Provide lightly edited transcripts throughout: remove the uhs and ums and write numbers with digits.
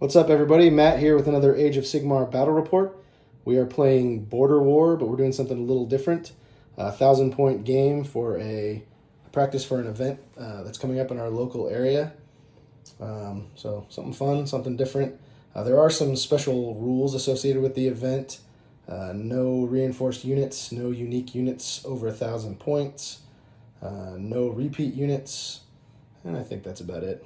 What's up, everybody? Matt here with another Age of Sigmar battle report. We are playing Border War, but we're doing something a little different. A 1,000-point game for a practice for an event that's coming up in our local area. So something fun, something different. There are some special rules associated with the event. No reinforced units, no unique units over 1,000 points, no repeat units, and I think that's about it.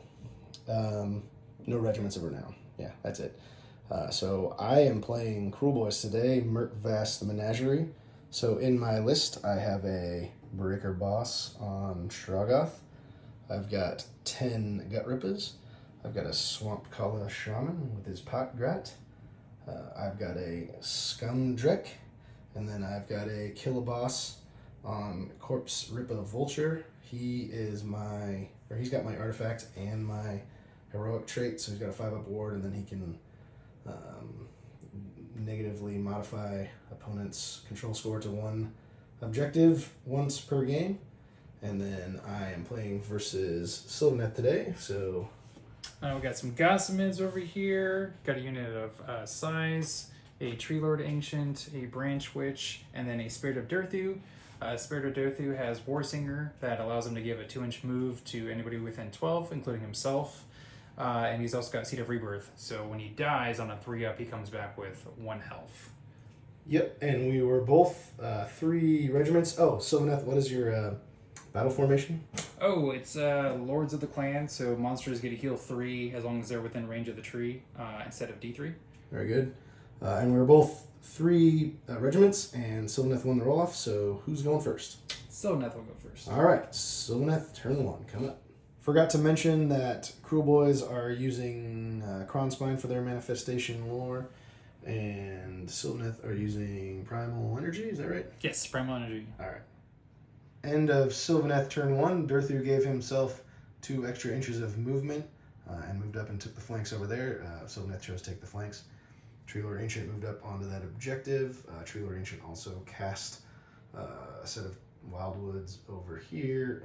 No regiments of renown. Yeah, that's it. So I am playing Kruleboyz today, Merc the Menagerie. So in my list, I have a Breaker Boss on Shrogoth. I've got 10 Gut Rippers. I've got a Swamp Kala Shaman with his Pot Grat. I've got a Scum Drek. And then I've got a Killaboss on Corpse Rippa Vulture. He's got my artifact and my heroic trait, so he's got a 5-up ward, and then he can negatively modify opponent's control score to 1 objective once per game. And then I am playing versus Sylvaneth today, so... we got some Gossamids over here, got a unit of size, a Tree Lord Ancient, a Branch Witch, and then a Spirit of Durthu. Spirit of Durthu has Warsinger that allows him to give a 2-inch move to anybody within 12, including himself. And he's also got Seed of Rebirth, so when he dies on a 3-up, he comes back with 1 health. Yep, and we were both 3 regiments. Oh, Sylvaneth, what is your battle formation? Oh, it's Lords of the Clan, so monsters get to heal 3 as long as they're within range of the tree instead of D3. Very good. And we were both 3 regiments, and Sylvaneth won the roll-off, so who's going first? Sylvaneth will go first. All right, Sylvaneth, turn 1, come up. Forgot to mention that Kruleboyz are using Kronspine for their manifestation lore, and Sylvaneth are using Primal Energy, is that right? Yes, Primal Energy. All right. End of Sylvaneth turn 1. Durthu gave himself 2 extra inches of movement and moved up and took the flanks over there. Sylvaneth chose to take the flanks. Tree Lord Ancient moved up onto that objective. Tree Lord Ancient also cast a set of Wildwoods over here.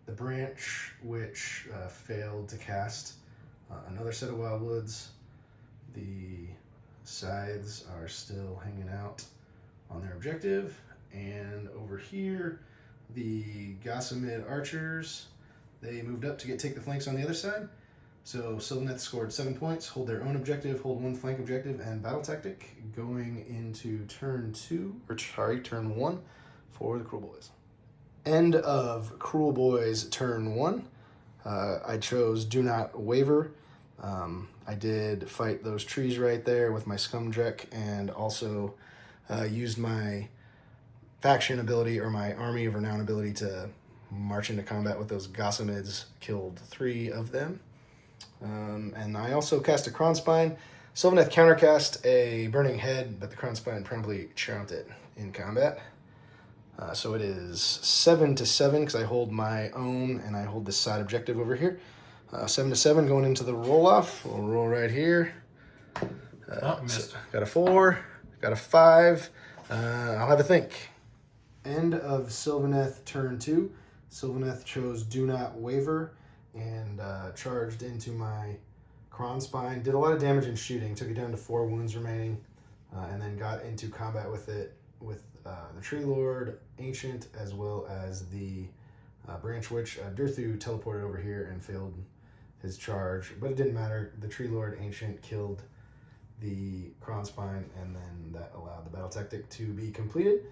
The Branch Witch failed to cast another set of Wildwoods. The Scythes are still hanging out on their objective. And over here, the Gossamid Archers, they moved up to take the flanks on the other side. So Sylvaneth scored 7 points, hold their own objective, hold 1 flank objective, and battle tactic going into turn 1 for the Kruleboyz. End of Kruleboyz turn 1. I chose Do Not Waver. I did fight those trees right there with my Scum Drek, and also used my faction ability or my Army of Renown ability to march into combat with those Gossamids. Killed 3 of them. And I also cast a Kronspine. Sylvaneth countercast a Burning Head, but the Kronspine promptly chomped it in combat. So it is 7-7 because I hold my own and I hold this side objective over here. 7-7 going into the roll-off. We'll roll right here. Missed. So got a 4, got a 5. I'll have a think. End of Sylvaneth turn 2. Sylvaneth chose Do Not Waver and charged into my Kronspine. Did a lot of damage in shooting. Took it down to 4 wounds remaining, and then got into combat with it with the Tree Lord Ancient as well as the Branch Witch. Durthu teleported over here and failed his charge, but it didn't matter. The Tree Lord Ancient killed the Kronspine, and then that allowed the battle tactic to be completed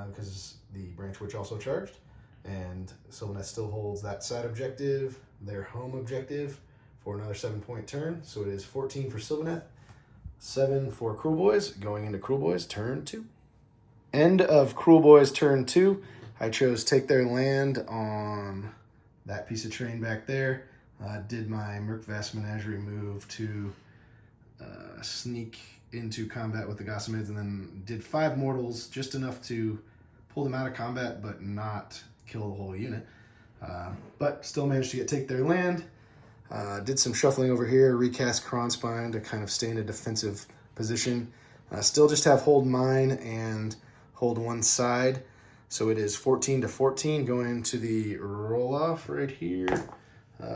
because the Branch Witch also charged. And Sylvaneth still holds that side objective, their home objective, for another 7-point turn. So it is 14 for Sylvaneth, 7 for Kruleboyz, going into Kruleboyz turn 2. End of Kruleboyz turn 2. I chose Take Their Land on that piece of terrain back there. Did my Merc Menagerie move to sneak into combat with the Gossamids, and then did 5 mortals, just enough to pull them out of combat, but not kill the whole unit. But still managed to Take Their Land. Did some shuffling over here, recast Kronspine to kind of stay in a defensive position. Still just have hold mine and hold 1 side. So it is 14-14 going into the roll-off right here.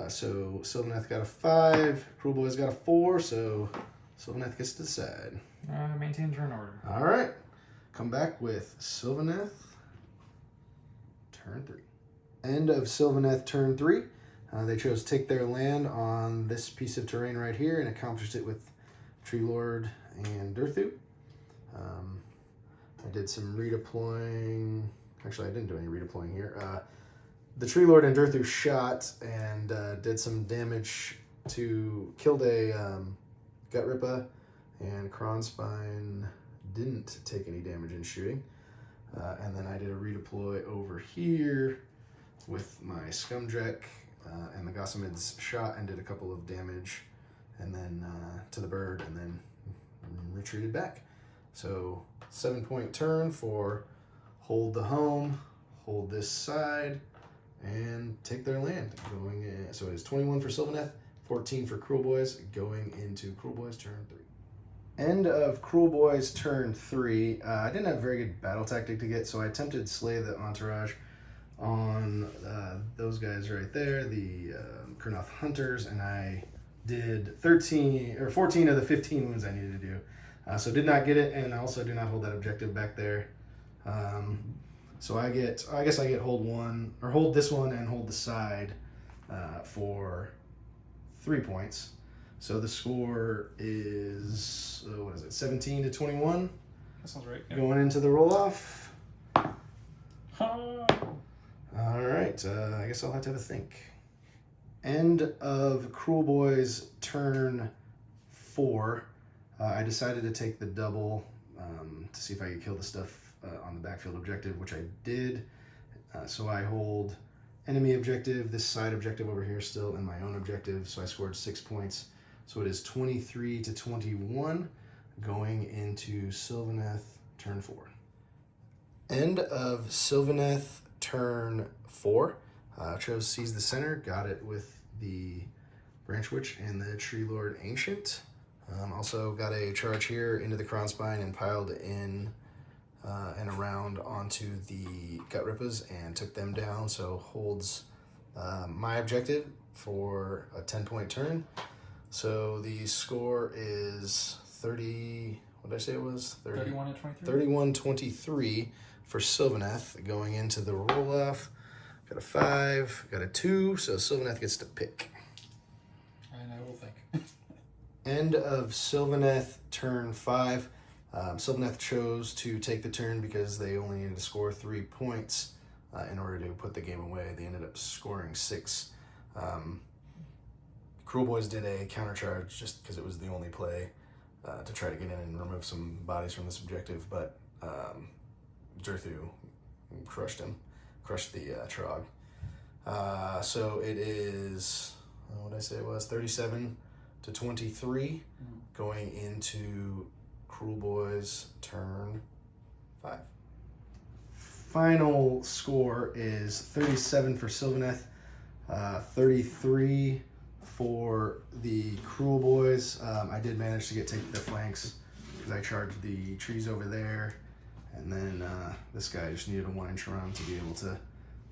So Sylvaneth got a 5, Kruleboyz got a 4, so Sylvaneth gets to decide. Maintain turn order. All right, come back with Sylvaneth, turn 3. End of Sylvaneth, turn 3. They chose to take their land on this piece of terrain right here and accomplished it with Tree Lord and Durthu. I did some redeploying. Actually, I didn't do any redeploying here. The Tree Lord and Durthu shot and did some damage to killed a Gut Rippa, and Kronspine didn't take any damage in shooting. And then I did a redeploy over here with my Scumdreck, and the Gossamids shot and did a couple of damage, and then to the bird, and then retreated back. So 7-point turn for hold the home, hold this side, and take their land. Going in, so it is 21 for Sylvaneth, 14 for Kruleboyz, going into Kruleboyz turn 3. End of Kruleboyz turn 3. I didn't have a very good battle tactic to get, so I attempted to slay the entourage on those guys right there, the Kurnoth Hunters, and I did 14 of the 15 wounds I needed to do. So did not get it, and I also do not hold that objective back there. So I guess I get hold this one and hold the side for 3 points. So the score is, 17 to 21? That sounds right. Yeah. Going into the roll-off. All right, I guess I'll have to have a think. End of Kruleboyz turn 4. I decided to take the double to see if I could kill the stuff on the backfield objective, which I did. So I hold enemy objective, this side objective over here still, and my own objective. So I scored 6 points. So it is 23 to 21 going into Sylvaneth turn 4. End of Sylvaneth turn 4. Chose Seize the Center, got it with the Branch Witch and the Tree Lord Ancient. Also got a charge here into the Kronspine and piled in and around onto the Gut Rippas and took them down. So holds my objective for a 10-point turn. So the score is 30, what did I say it was? 31 to 23? 31-23 for Sylvaneth going into the roll-off. Got a 5, got a 2, so Sylvaneth gets to pick. And I will think. End of Sylvaneth turn 5. Sylvaneth chose to take the turn because they only needed to score 3 points in order to put the game away. They ended up scoring 6. Kruleboyz did a countercharge just because it was the only play to try to get in and remove some bodies from this objective, but Durthu crushed the Trog. So it is, what did I say it was? 37 to 23 going into Kruleboyz turn 5. Final score is 37 for Sylvaneth, 33 for the Kruleboyz. I did manage to take the flanks because I charged the trees over there, and then this guy just needed a 1-inch run to be able to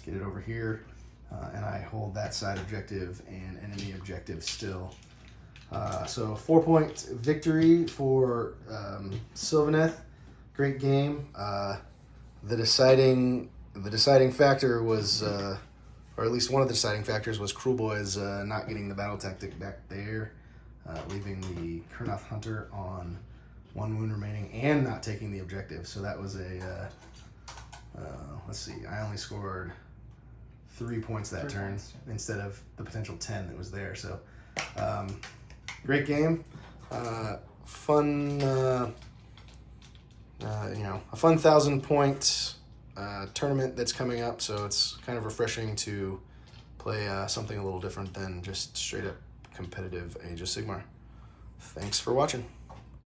get it over here, and I hold that side objective and enemy objective still. So 4-point victory for Sylvaneth. Great game. The deciding factor was, or at least one of the deciding factors was Kruleboyz not getting the battle tactic back there, leaving the Kurnoth Hunter on 1 wound remaining and not taking the objective. So that was a, let's see, I only scored 3 points that turn instead of the potential 10 that was there. So great game, fun, a fun 1,000-point tournament that's coming up. So it's kind of refreshing to play something a little different than just straight up competitive Age of Sigmar. Thanks for watching.